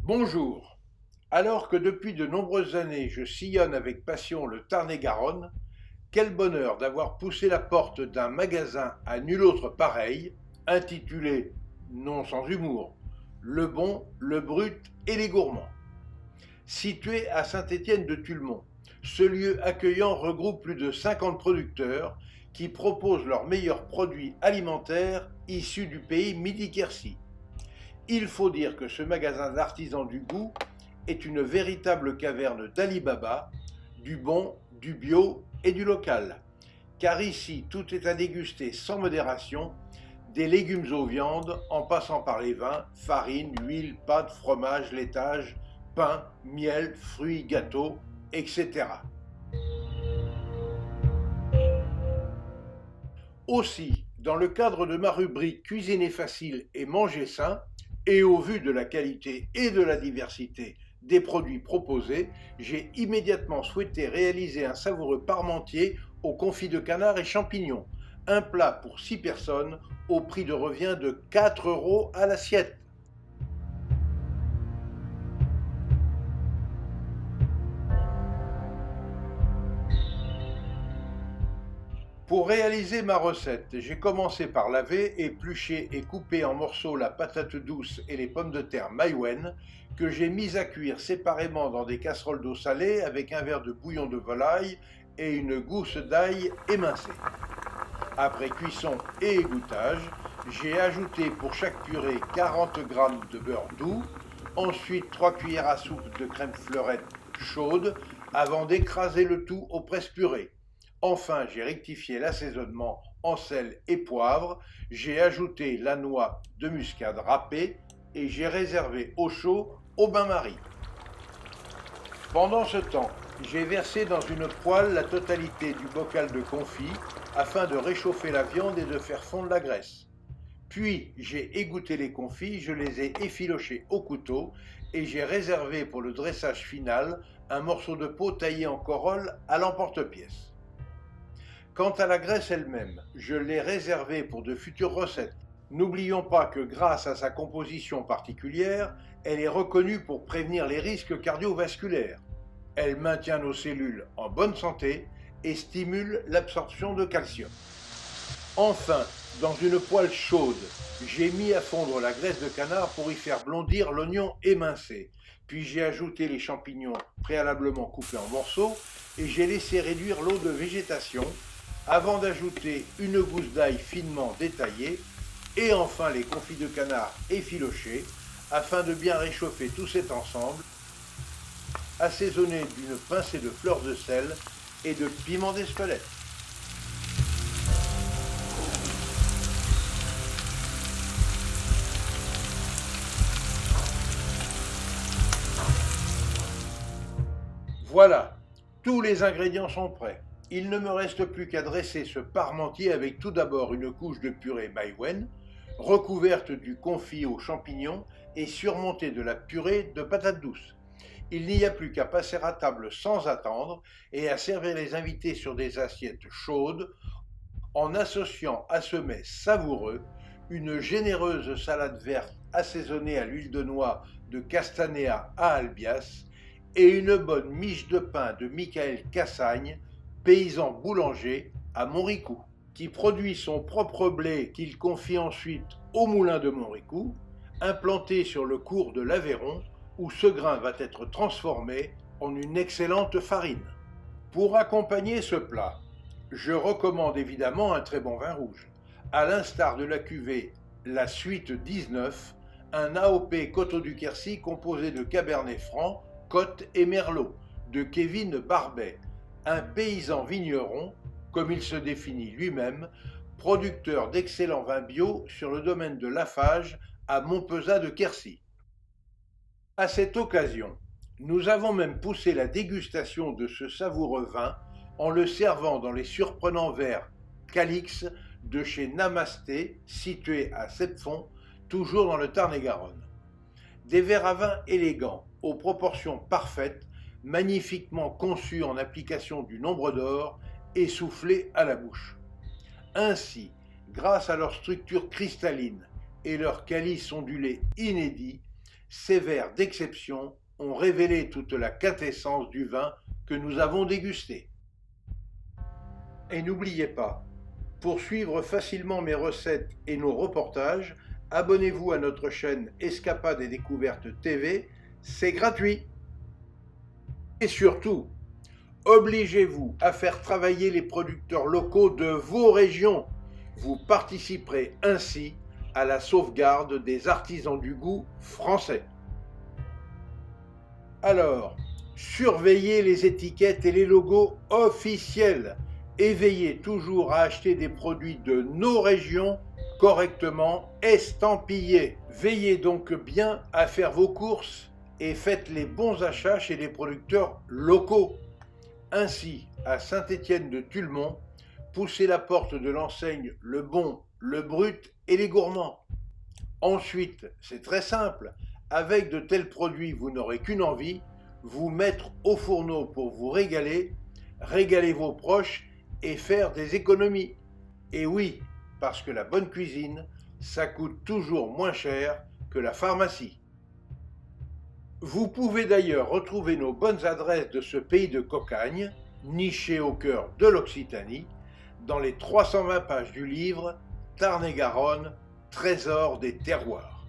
Bonjour. Alors que depuis de nombreuses années je sillonne avec passion le Tarn-et-Garonne, quel bonheur d'avoir poussé la porte d'un magasin à nul autre pareil, intitulé, non sans humour, Le Bon, le Brut et les Gourmands. Situé à Saint-Étienne-de-Tulmont, ce lieu accueillant regroupe plus de 50 producteurs qui proposent leurs meilleurs produits alimentaires issus du pays Midi-Quercy. Il faut dire que ce magasin d'artisans du goût est une véritable caverne d'Ali Baba, du bon, du bio et du local. Car ici, tout est à déguster sans modération, des légumes aux viandes, en passant par les vins, farine, huile, pâtes, fromage, laitage, pain, miel, fruits, gâteaux, etc. Aussi, dans le cadre de ma rubrique Cuisiner facile et manger sain, et au vu de la qualité et de la diversité des produits proposés, j'ai immédiatement souhaité réaliser un savoureux parmentier au confit de canard et champignons, un plat pour 6 personnes au prix de revient de 4 € à l'assiette. Pour réaliser ma recette, j'ai commencé par laver, éplucher et couper en morceaux la patate douce et les pommes de terre maïwen que j'ai mises à cuire séparément dans des casseroles d'eau salée avec un verre de bouillon de volaille et une gousse d'ail émincée. Après cuisson et égouttage, j'ai ajouté pour chaque purée 40 g de beurre doux, ensuite 3 cuillères à soupe de crème fleurette chaude avant d'écraser le tout au presse-purée. Enfin, j'ai rectifié l'assaisonnement en sel et poivre, j'ai ajouté la noix de muscade râpée et j'ai réservé au chaud au bain-marie. Pendant ce temps, j'ai versé dans une poêle la totalité du bocal de confit afin de réchauffer la viande et de faire fondre la graisse. Puis j'ai égoutté les confits, je les ai effilochés au couteau et j'ai réservé pour le dressage final un morceau de peau taillé en corolle à l'emporte-pièce. Quant à la graisse elle-même, je l'ai réservée pour de futures recettes. N'oublions pas que grâce à sa composition particulière, elle est reconnue pour prévenir les risques cardiovasculaires. Elle maintient nos cellules en bonne santé et stimule l'absorption de calcium. Enfin, dans une poêle chaude, j'ai mis à fondre la graisse de canard pour y faire blondir l'oignon émincé. Puis j'ai ajouté les champignons préalablement coupés en morceaux et j'ai laissé réduire l'eau de végétation avant d'ajouter une gousse d'ail finement détaillée et enfin les confits de canard effilochés afin de bien réchauffer tout cet ensemble, assaisonné d'une pincée de fleurs de sel et de piment d'Espelette. Voilà, tous les ingrédients sont prêts. Il ne me reste plus qu'à dresser ce parmentier avec tout d'abord une couche de purée maïwen, recouverte du confit aux champignons et surmontée de la purée de patates douces. Il n'y a plus qu'à passer à table sans attendre et à servir les invités sur des assiettes chaudes en associant à ce mets savoureux une généreuse salade verte assaisonnée à l'huile de noix de Castanea à Albias et une bonne miche de pain de Michael Cassagne, paysan boulanger à Montricou, qui produit son propre blé qu'il confie ensuite au moulin de Montricou, implanté sur le cours de l'Aveyron, où ce grain va être transformé en une excellente farine. Pour accompagner ce plat, je recommande évidemment un très bon vin rouge, à l'instar de la cuvée La Suite 19, un AOP Coteau du Quercy composé de Cabernet Franc, Côte et Merlot, de Kevin Barbet, un paysan vigneron, comme il se définit lui-même, producteur d'excellents vins bio sur le domaine de Laffage à Montpezat de Quercy. À cette occasion, nous avons même poussé la dégustation de ce savoureux vin en le servant dans les surprenants verres Calix de chez Namasté, situé à Septfonds, toujours dans le Tarn-et-Garonne. Des verres à vin élégants, aux proportions parfaites, magnifiquement conçus en application du nombre d'or et soufflés à la bouche. Ainsi, grâce à leur structure cristalline et leur calice ondulé inédit, ces verres d'exception ont révélé toute la quintessence du vin que nous avons dégusté. Et n'oubliez pas, pour suivre facilement mes recettes et nos reportages, abonnez-vous à notre chaîne Escapades et Découvertes TV, c'est gratuit. Et surtout, obligez-vous à faire travailler les producteurs locaux de vos régions. Vous participerez ainsi à la sauvegarde des artisans du goût français. Alors, surveillez les étiquettes et les logos officiels et veillez toujours à acheter des produits de nos régions correctement estampillés. Veillez donc bien à faire vos courses et faites les bons achats chez les producteurs locaux. Ainsi, à Saint-Étienne-de-Tulmont, poussez la porte de l'enseigne Le Bon, Le Brut et les Gourmands. Ensuite, c'est très simple, avec de tels produits, vous n'aurez qu'une envie, vous mettre au fourneau pour vous régaler, régaler vos proches et faire des économies. Et oui, parce que la bonne cuisine, ça coûte toujours moins cher que la pharmacie. Vous pouvez d'ailleurs retrouver nos bonnes adresses de ce pays de cocagne, niché au cœur de l'Occitanie, dans les 320 pages du livre Tarn-et-Garonne, trésor des terroirs.